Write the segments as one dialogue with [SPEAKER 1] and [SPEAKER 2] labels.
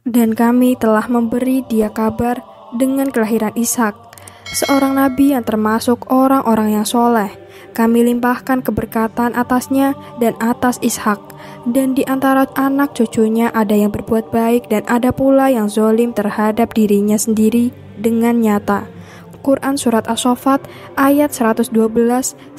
[SPEAKER 1] Dan kami telah memberi dia kabar dengan kelahiran Ishak, seorang nabi yang termasuk orang-orang yang soleh. Kami limpahkan keberkatan atasnya dan atas Ishak, dan di antara anak cucunya ada yang berbuat baik dan ada pula yang zolim terhadap dirinya sendiri dengan nyata. Quran Surat As-Saffat ayat 112-113.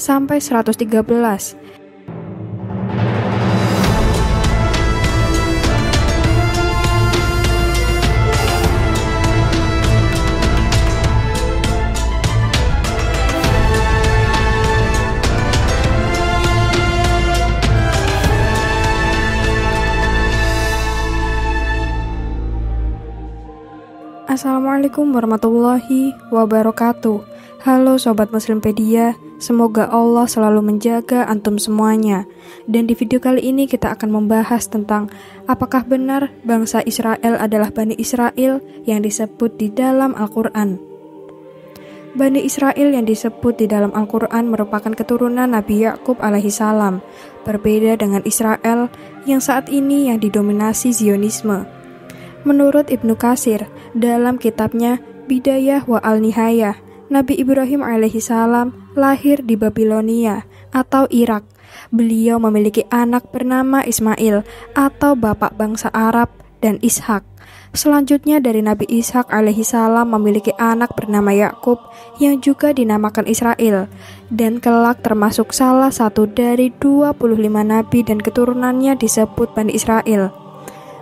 [SPEAKER 1] Assalamualaikum warahmatullahi wabarakatuh. Halo Sobat Muslimpedia, semoga Allah selalu menjaga antum semuanya. Dan di video kali ini kita akan membahas tentang apakah benar bangsa Israel adalah Bani Israel yang disebut di dalam Al-Quran. Bani Israel yang disebut di dalam Al-Quran merupakan keturunan Nabi Yakub alaihi salam, berbeda dengan Israel yang saat ini yang didominasi Zionisme. Menurut Ibnu Katsir, dalam kitabnya Bidayah wa Al-Nihayah, Nabi Ibrahim alaihi salam lahir di Babilonia atau Irak. Beliau memiliki anak bernama Ismail atau bapak bangsa Arab dan Ishak. Selanjutnya dari Nabi Ishak alaihi salam memiliki anak bernama Yakub yang juga dinamakan Israel, dan kelak termasuk salah satu dari 25 nabi dan keturunannya disebut Bani Israel.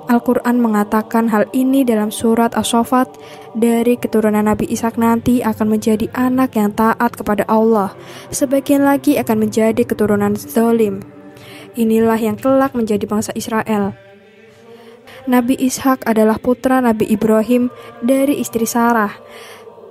[SPEAKER 1] Al-Quran mengatakan hal ini dalam surat As-Saffat, dari keturunan Nabi Ishak nanti akan menjadi anak yang taat kepada Allah, sebagian lagi akan menjadi keturunan zalim. Inilah yang kelak menjadi bangsa Israel. Nabi Ishak adalah putra Nabi Ibrahim dari istri Sarah.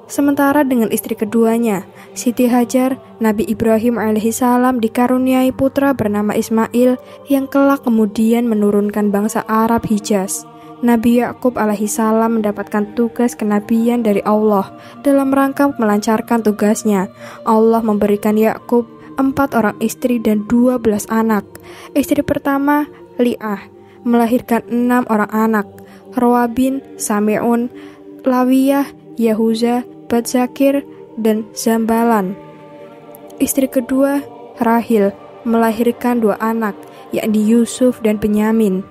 [SPEAKER 1] Sementara dengan istri keduanya, Siti Hajar, Nabi Ibrahim alaihissalam dikaruniai putra bernama Ismail yang kelak kemudian menurunkan bangsa Arab Hijaz. Nabi Yakub alaihissalam mendapatkan tugas kenabian dari Allah. Dalam rangka melancarkan tugasnya, Allah memberikan Yakub 4 orang istri dan 12 anak. Istri pertama, Li'ah, melahirkan 6 orang anak, Rawabin, Sami'un, Lawiyah, Yahuza, Badzakir, dan Zambalan. Istri kedua, Rahil, melahirkan 2 anak, yakni Yusuf dan Benyamin.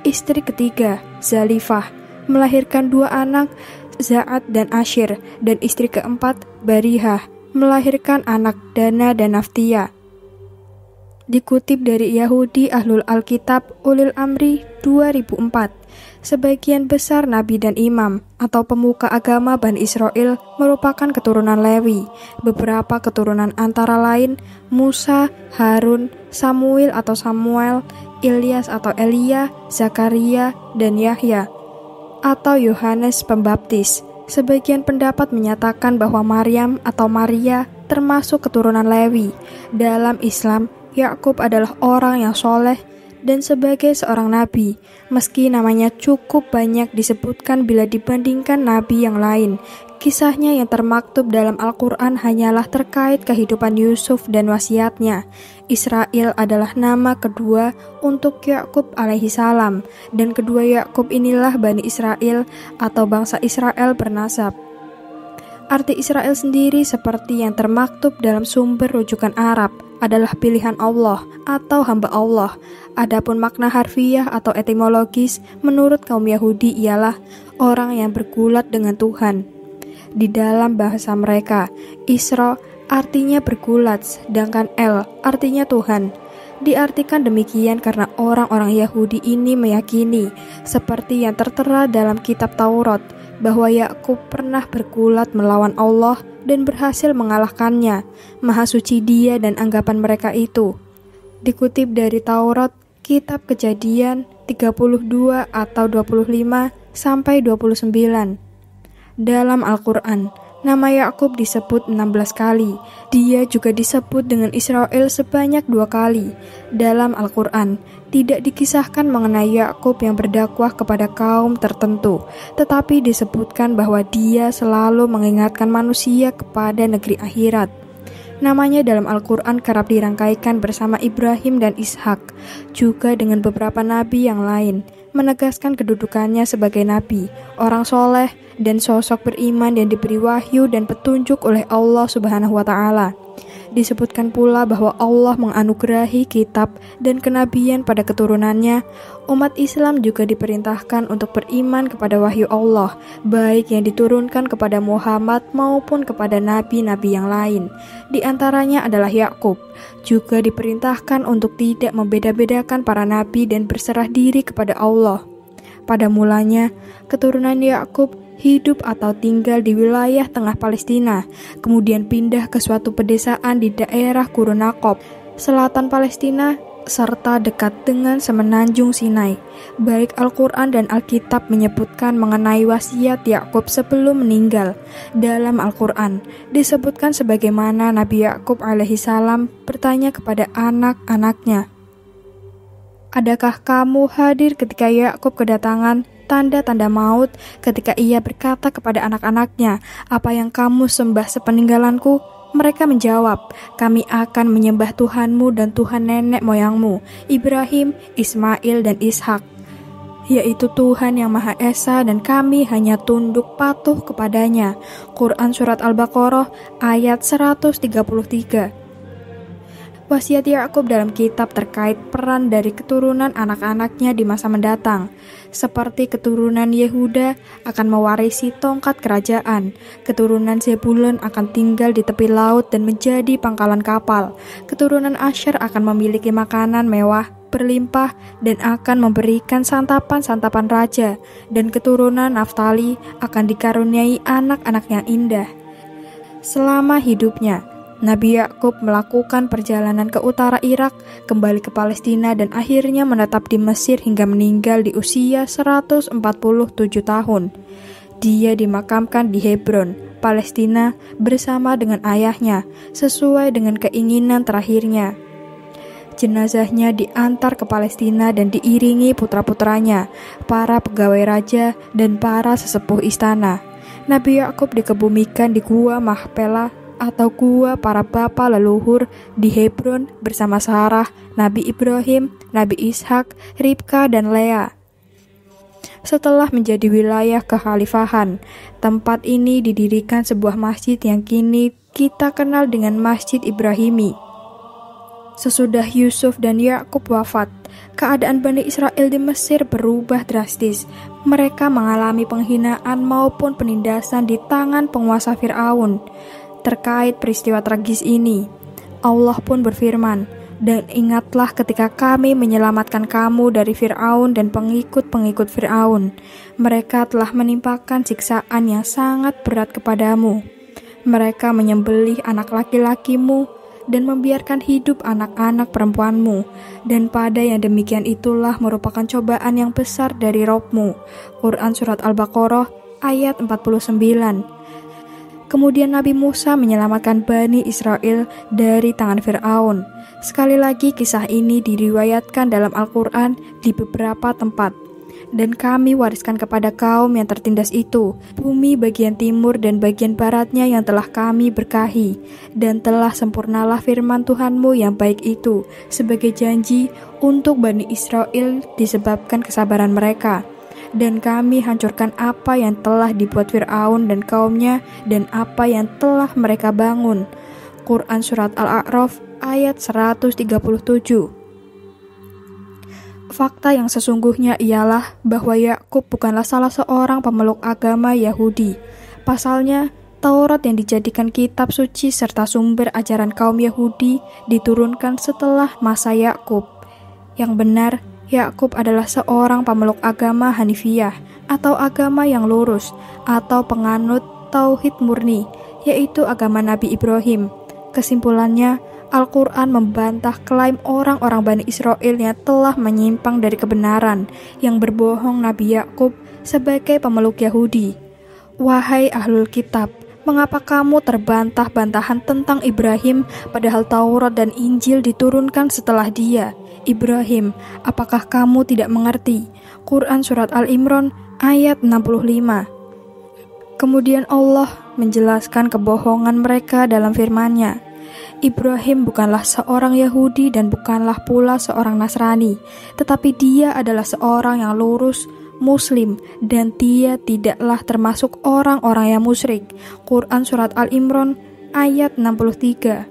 [SPEAKER 1] Istri ketiga, Zalifah, melahirkan 2 anak, Za'ad dan Ashir, dan istri keempat, Barihah, melahirkan anak Dana dan Naftia. Dikutip dari Yahudi Ahlul Alkitab Ulil Amri 2004, sebagian besar nabi dan imam atau pemuka agama Bani Israel merupakan keturunan Lewi. Beberapa keturunan antara lain Musa, Harun, Samuel atau Samuel, Ilyas atau Elia, Zakaria, dan Yahya atau Yohanes Pembaptis. Sebagian pendapat menyatakan bahwa Maryam atau Maria termasuk keturunan Lewi. Dalam Islam, Yakub adalah orang yang soleh dan sebagai seorang nabi, meski namanya cukup banyak disebutkan bila dibandingkan nabi yang lain. Kisahnya yang termaktub dalam Al-Quran hanyalah terkait kehidupan Yusuf dan wasiatnya. Israel adalah nama kedua untuk Yakub alaihi salam, dan kedua Yakub inilah Bani Israel atau bangsa Israel bernasab. Arti Israel sendiri seperti yang termaktub dalam sumber rujukan Arab adalah pilihan Allah atau hamba Allah. Adapun makna harfiah atau etimologis menurut kaum Yahudi ialah orang yang bergulat dengan Tuhan. Di dalam bahasa mereka, Isra artinya bergulat, sedangkan El artinya Tuhan. Diartikan demikian karena orang-orang Yahudi ini meyakini, seperti yang tertera dalam kitab Taurat, bahwa Yakub pernah bergulat melawan Allah dan berhasil mengalahkannya. Maha suci Dia dan anggapan mereka itu. Dikutip dari Taurat, kitab Kejadian 32 atau 25 sampai 29. Dalam Al-Quran, nama Yakub disebut 16 kali. Dia juga disebut dengan Israel sebanyak 2 kali. Dalam Al-Quran, tidak dikisahkan mengenai Yakub yang berdakwah kepada kaum tertentu, tetapi disebutkan bahwa dia selalu mengingatkan manusia kepada negeri akhirat. Namanya dalam Al-Quran kerap dirangkaikan bersama Ibrahim dan Ishak, juga dengan beberapa nabi yang lain. menegaskan kedudukannya sebagai nabi, orang soleh, dan sosok beriman yang diberi wahyu dan petunjuk oleh Allah Subhanahu wa Ta'ala. Disebutkan pula bahwa Allah menganugerahi kitab dan kenabian pada keturunannya. Umat Islam juga diperintahkan untuk beriman kepada wahyu Allah, baik yang diturunkan kepada Muhammad maupun kepada nabi-nabi yang lain. Di antaranya adalah Yakub. Juga diperintahkan untuk tidak membeda-bedakan para nabi dan berserah diri kepada Allah. Pada mulanya, keturunan Yakub hidup atau tinggal di wilayah tengah Palestina, kemudian pindah ke suatu pedesaan di daerah Gurun Naqab, selatan Palestina, serta dekat dengan semenanjung Sinai. Baik Al-Quran dan Alkitab menyebutkan mengenai wasiat Yakub sebelum meninggal. Dalam Al-Quran disebutkan sebagaimana Nabi Yakub alaihissalam bertanya kepada anak-anaknya, "Adakah kamu hadir ketika Yakub kedatangan tanda-tanda maut, ketika ia berkata kepada anak-anaknya, 'Apa yang kamu sembah sepeninggalanku?' Mereka menjawab, 'Kami akan menyembah Tuhanmu dan Tuhan nenek moyangmu, Ibrahim, Ismail, dan Ishak, yaitu Tuhan yang Maha Esa, dan kami hanya tunduk patuh kepadanya.'" Quran Surat Al-Baqarah ayat 133. Wasiat Yakub dalam kitab terkait peran dari keturunan anak-anaknya di masa mendatang. Seperti keturunan Yehuda akan mewarisi tongkat kerajaan, keturunan Zebulun akan tinggal di tepi laut dan menjadi pangkalan kapal, keturunan Asher akan memiliki makanan mewah, berlimpah, dan akan memberikan santapan-santapan raja, dan keturunan Naftali akan dikaruniai anak-anak yang indah. Selama hidupnya, Nabi Yakub melakukan perjalanan ke utara Irak, kembali ke Palestina, dan akhirnya menetap di Mesir hingga meninggal di usia 147 tahun. Dia dimakamkan di Hebron, Palestina, bersama dengan ayahnya, sesuai dengan keinginan terakhirnya. Jenazahnya diantar ke Palestina dan diiringi putra-putranya, para pegawai raja, dan para sesepuh istana. Nabi Yakub dikebumikan di Gua Mahpelah atau Gua para bapa leluhur di Hebron bersama Sarah, Nabi Ibrahim, Nabi Ishak, Ribka, dan Lea. Setelah menjadi wilayah kekhalifahan, tempat ini didirikan sebuah masjid yang kini kita kenal dengan Masjid Ibrahimi. Sesudah Yusuf dan Yakub wafat, keadaan Bani Israel di Mesir berubah drastis. Mereka mengalami penghinaan maupun penindasan di tangan penguasa Fir'aun. Terkait peristiwa tragis ini, Allah pun berfirman, "Dan ingatlah ketika kami menyelamatkan kamu dari Fir'aun dan pengikut-pengikut Fir'aun. Mereka telah menimpakan siksaan yang sangat berat kepadamu. Mereka menyembelih anak laki-lakimu dan membiarkan hidup anak-anak perempuanmu, dan pada yang demikian itulah merupakan cobaan yang besar dari Rabb-mu." Quran Surat Al-Baqarah ayat 49. Kemudian Nabi Musa menyelamatkan Bani Israel dari tangan Fir'aun. Sekali lagi kisah ini diriwayatkan dalam Al-Quran di beberapa tempat. "Dan kami wariskan kepada kaum yang tertindas itu bumi bagian timur dan bagian baratnya yang telah kami berkahi, dan telah sempurnalah firman Tuhanmu yang baik itu sebagai janji untuk Bani Israel disebabkan kesabaran mereka. Dan kami hancurkan apa yang telah dibuat Fir'aun dan kaumnya dan apa yang telah mereka bangun." Quran Surat Al-A'raf ayat 137. Fakta yang sesungguhnya ialah bahwa Yakub bukanlah salah seorang pemeluk agama Yahudi. Pasalnya, Taurat yang dijadikan kitab suci serta sumber ajaran kaum Yahudi diturunkan setelah masa Yakub. Yang benar, Yakub adalah seorang pemeluk agama Hanifiyah atau agama yang lurus atau penganut tauhid murni, yaitu agama Nabi Ibrahim. Kesimpulannya, Al-Quran membantah klaim orang-orang Bani Israel yang telah menyimpang dari kebenaran yang berbohong Nabi Yakub sebagai pemeluk Yahudi. Wahai ahlul kitab, mengapa kamu terbantah-bantahan tentang Ibrahim padahal Taurat dan Injil diturunkan setelah dia? Ibrahim, apakah kamu tidak mengerti? Quran Surat Al-Imran ayat 65. Kemudian Allah menjelaskan kebohongan mereka dalam firman-Nya. Ibrahim bukanlah seorang Yahudi dan bukanlah pula seorang Nasrani, tetapi dia adalah seorang yang lurus, Muslim, dan dia tidaklah termasuk orang-orang yang musyrik. Quran Surat Al-Imran ayat 63.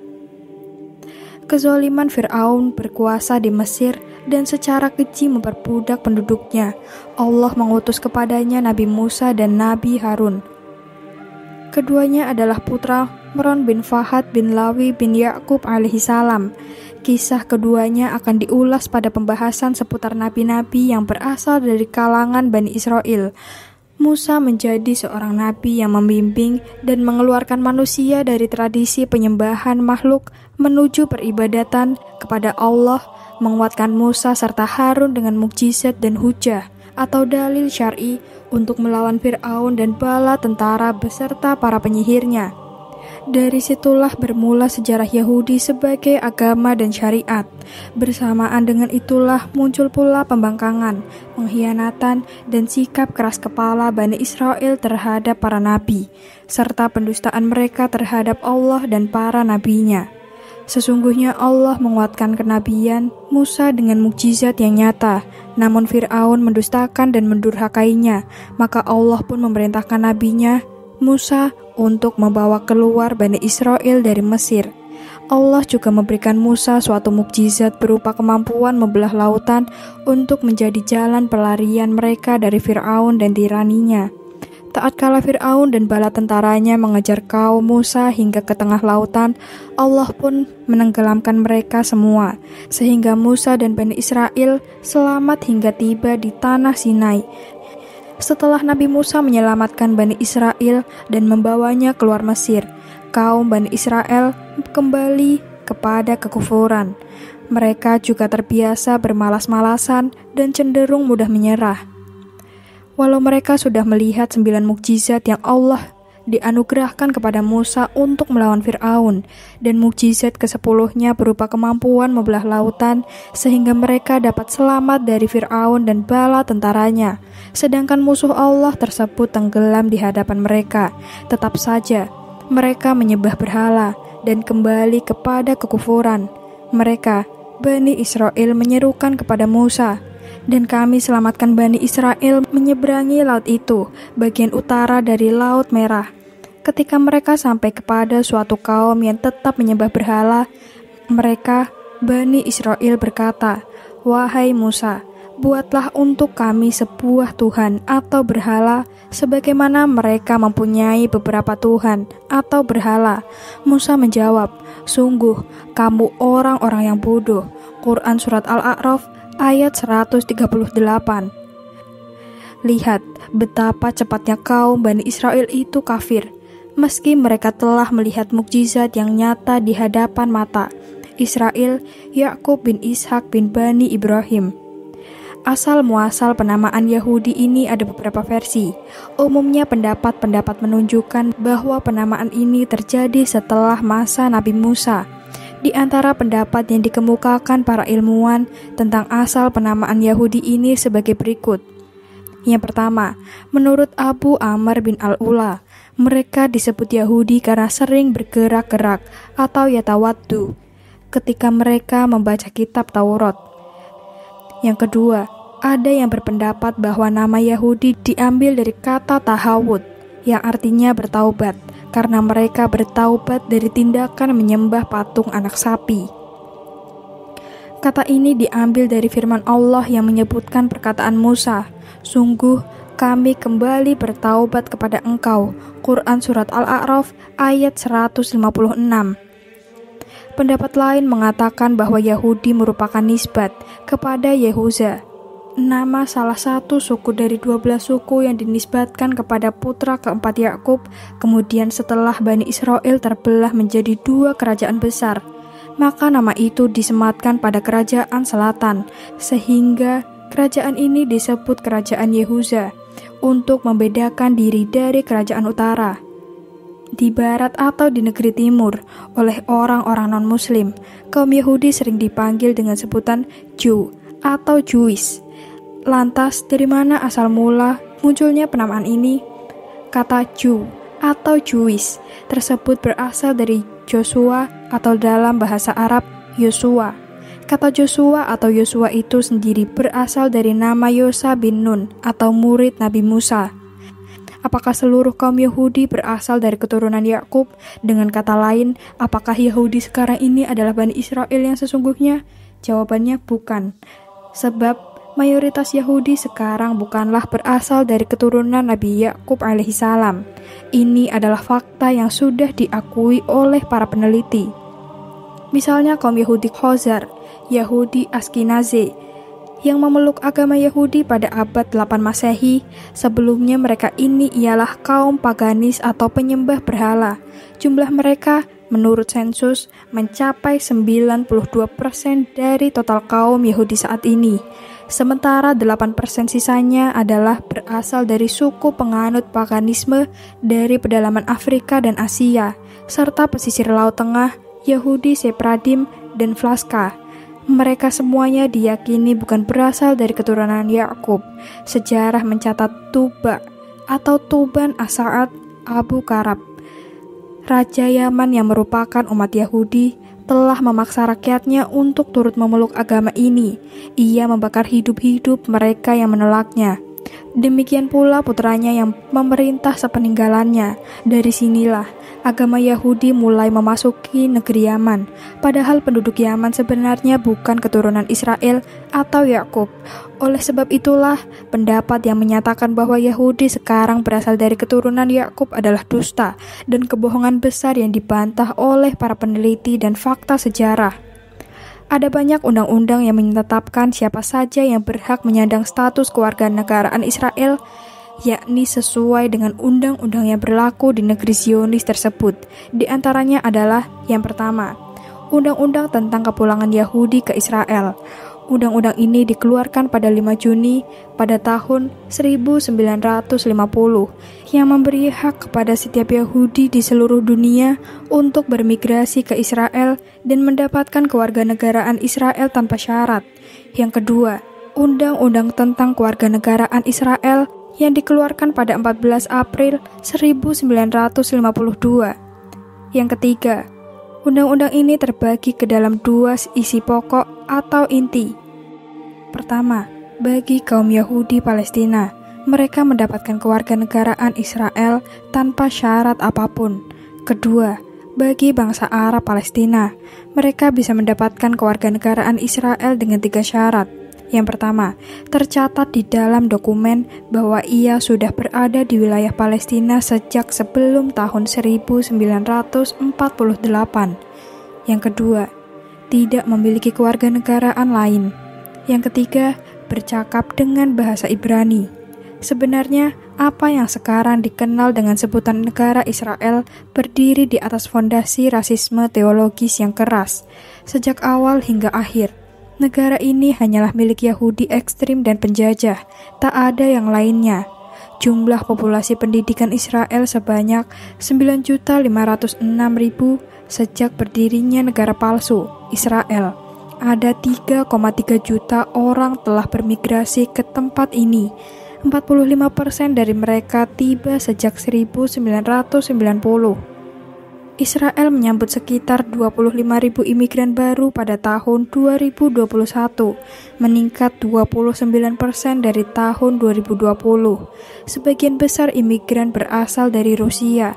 [SPEAKER 1] Kezaliman Fir'aun berkuasa di Mesir dan secara keji memperbudak penduduknya. Allah mengutus kepadanya Nabi Musa dan Nabi Harun. Keduanya adalah putra Imran bin Fahad bin Lawi bin Ya'qub alaihissalam. Kisah keduanya akan diulas pada pembahasan seputar nabi-nabi yang berasal dari kalangan Bani Israel. Musa menjadi seorang nabi yang membimbing dan mengeluarkan manusia dari tradisi penyembahan makhluk menuju peribadatan kepada Allah, menguatkan Musa serta Harun dengan mukjizat dan hujah atau dalil syar'i untuk melawan Fir'aun dan bala tentara beserta para penyihirnya. Dari situlah bermula sejarah Yahudi sebagai agama dan syariat. Bersamaan dengan itulah muncul pula pembangkangan, pengkhianatan, dan sikap keras kepala Bani Israel terhadap para nabi, serta pendustaan mereka terhadap Allah dan para nabinya. Sesungguhnya Allah menguatkan kenabian Musa dengan mukjizat yang nyata, namun Fir'aun mendustakan dan mendurhakainya, maka Allah pun memerintahkan nabinya Musa untuk membawa keluar Bani Israel dari Mesir. Allah juga memberikan Musa suatu mukjizat berupa kemampuan membelah lautan untuk menjadi jalan pelarian mereka dari Fir'aun dan tiraninya. Tatkala Fir'aun dan bala tentaranya mengejar kaum Musa hingga ke tengah lautan, Allah pun menenggelamkan mereka semua, sehingga Musa dan Bani Israel selamat hingga tiba di tanah Sinai. Setelah Nabi Musa menyelamatkan Bani Israel dan membawanya keluar Mesir, kaum Bani Israel kembali kepada kekufuran. Mereka juga terbiasa bermalas-malasan dan cenderung mudah menyerah. Walau mereka sudah melihat 9 mukjizat yang Allah dianugerahkan kepada Musa untuk melawan Fir'aun, dan mukjizat ke-10-nya berupa kemampuan membelah lautan sehingga mereka dapat selamat dari Fir'aun dan bala tentaranya. Sedangkan musuh Allah tersebut tenggelam di hadapan mereka. Tetap saja mereka menyembah berhala dan kembali kepada kekufuran. Mereka, Bani Israel, menyerukan kepada Musa, dan kami selamatkan Bani Israel menyeberangi laut itu, bagian utara dari Laut Merah. Ketika mereka sampai kepada suatu kaum yang tetap menyembah berhala, mereka, Bani Israel, berkata, "Wahai Musa, buatlah untuk kami sebuah Tuhan atau berhala, sebagaimana mereka mempunyai beberapa Tuhan atau berhala." Musa menjawab, "Sungguh, kamu orang-orang yang bodoh." Quran Surat Al-A'raf ayat 138. Lihat betapa cepatnya kaum Bani Israel itu kafir, meski mereka telah melihat mukjizat yang nyata di hadapan mata. Israel, Ya'qub bin Ishak bin Bani Ibrahim. Asal-muasal penamaan Yahudi ini ada beberapa versi. Umumnya pendapat-pendapat menunjukkan bahwa penamaan ini terjadi setelah masa Nabi Musa. Di antara pendapat yang dikemukakan para ilmuwan tentang asal penamaan Yahudi ini sebagai berikut. Yang pertama, menurut Abu Amr bin Al-Ula, mereka disebut Yahudi karena sering bergerak-gerak atau yatawaddu ketika mereka membaca kitab Taurat. Yang kedua, ada yang berpendapat bahwa nama Yahudi diambil dari kata tahawud, yang artinya bertaubat, karena mereka bertaubat dari tindakan menyembah patung anak sapi. Kata ini diambil dari firman Allah yang menyebutkan perkataan Musa, "Sungguh kami kembali bertaubat kepada engkau." Quran Surat Al-A'raf ayat 156. Pendapat lain mengatakan bahwa Yahudi merupakan nisbat kepada Yehuza, nama salah satu suku dari 12 suku yang dinisbatkan kepada putra keempat Yakub. Kemudian setelah Bani Israel terbelah menjadi 2 kerajaan besar, maka nama itu disematkan pada kerajaan selatan, sehingga kerajaan ini disebut kerajaan Yehuza untuk membedakan diri dari kerajaan utara. Di barat atau di negeri timur oleh orang-orang non-muslim, kaum Yahudi sering dipanggil dengan sebutan Jew atau Jewish. Lantas, dari mana asal mula munculnya penamaan ini? Kata Jew atau Jewish tersebut berasal dari Joshua atau dalam bahasa Arab Yosua. Kata Joshua atau Yosua itu sendiri berasal dari nama Yosha bin Nun atau murid Nabi Musa. Apakah seluruh kaum Yahudi berasal dari keturunan Yakub? Dengan kata lain, apakah Yahudi sekarang ini adalah Bani Israel yang sesungguhnya? Jawabannya bukan. Sebab mayoritas Yahudi sekarang bukanlah berasal dari keturunan Nabi Yakub alaihissalam. Ini adalah fakta yang sudah diakui oleh para peneliti. Misalnya kaum Yahudi Khazar, Yahudi Ashkenazi, yang memeluk agama Yahudi pada abad 8 Masehi. Sebelumnya mereka ini ialah kaum paganis atau penyembah berhala. Jumlah mereka menurut sensus mencapai 92% dari total kaum Yahudi saat ini. Sementara 8% sisanya adalah berasal dari suku penganut paganisme dari pedalaman Afrika dan Asia, serta pesisir Laut Tengah, Yahudi Sephardim dan Flaska. Mereka semuanya diyakini bukan berasal dari keturunan Yakub. Sejarah mencatat Tuba atau Tuban As-Sa'ad Abu Karab, Raja Yaman yang merupakan umat Yahudi, telah memaksa rakyatnya untuk turut memeluk agama ini. Ia membakar hidup-hidup mereka yang menolaknya. Demikian pula putranya yang memerintah sepeninggalannya. Dari sinilah agama Yahudi mulai memasuki negeri Yaman, padahal penduduk Yaman sebenarnya bukan keturunan Israel atau Yakub. Oleh sebab itulah, pendapat yang menyatakan bahwa Yahudi sekarang berasal dari keturunan Yakub adalah dusta dan kebohongan besar yang dibantah oleh para peneliti dan fakta sejarah. Ada banyak undang-undang yang menetapkan siapa saja yang berhak menyandang status kewarganegaraan Israel, yakni sesuai dengan undang-undang yang berlaku di negeri Zionis tersebut. Di antaranya adalah yang pertama, Undang-Undang tentang Kepulangan Yahudi ke Israel. Undang-undang ini dikeluarkan pada 5 Juni pada tahun 1950 yang memberi hak kepada setiap Yahudi di seluruh dunia untuk bermigrasi ke Israel dan mendapatkan kewarganegaraan Israel tanpa syarat. Yang kedua, Undang-Undang tentang Kewarganegaraan Israel yang dikeluarkan pada 14 April 1952. Yang ketiga, undang-undang ini terbagi ke dalam 2 isi pokok atau inti. Pertama, bagi kaum Yahudi Palestina, mereka mendapatkan kewarganegaraan Israel tanpa syarat apapun. Kedua, bagi bangsa Arab Palestina, mereka bisa mendapatkan kewarganegaraan Israel dengan 3 syarat. Yang pertama, tercatat di dalam dokumen bahwa ia sudah berada di wilayah Palestina sejak sebelum tahun 1948. Yang kedua, tidak memiliki kewarganegaraan lain. Yang ketiga, bercakap dengan bahasa Ibrani. Sebenarnya, apa yang sekarang dikenal dengan sebutan negara Israel berdiri di atas fondasi rasisme teologis yang keras. Sejak awal hingga akhir, negara ini hanyalah milik Yahudi ekstrim dan penjajah, tak ada yang lainnya. Jumlah populasi pendidikan Israel sebanyak 9.506.000 sejak berdirinya negara palsu, Israel. Ada 3,3 juta orang telah bermigrasi ke tempat ini. 45% dari mereka tiba sejak 1990. Israel menyambut sekitar 25.000 imigran baru pada tahun 2021, meningkat 29% dari tahun 2020. Sebagian besar imigran berasal dari Rusia,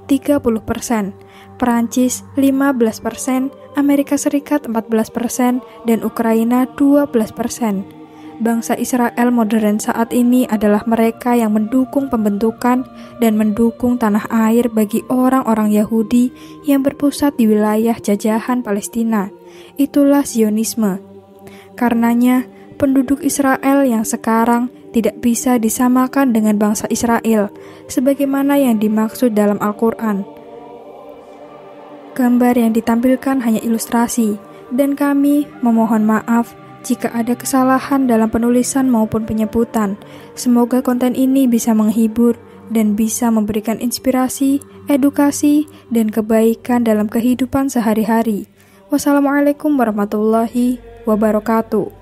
[SPEAKER 1] 30%, Perancis 15%, Amerika Serikat 14%, dan Ukraina 12%. Bangsa Israel modern saat ini adalah mereka yang mendukung pembentukan dan mendukung tanah air bagi orang-orang Yahudi yang berpusat di wilayah jajahan Palestina. Itulah Zionisme. Karenanya, penduduk Israel yang sekarang tidak bisa disamakan dengan bangsa Israel, sebagaimana yang dimaksud dalam Al-Quran. Gambar yang ditampilkan hanya ilustrasi, dan kami memohon maaf jika ada kesalahan dalam penulisan maupun penyebutan. Semoga konten ini bisa menghibur dan bisa memberikan inspirasi, edukasi, dan kebaikan dalam kehidupan sehari-hari. Wassalamualaikum warahmatullahi wabarakatuh.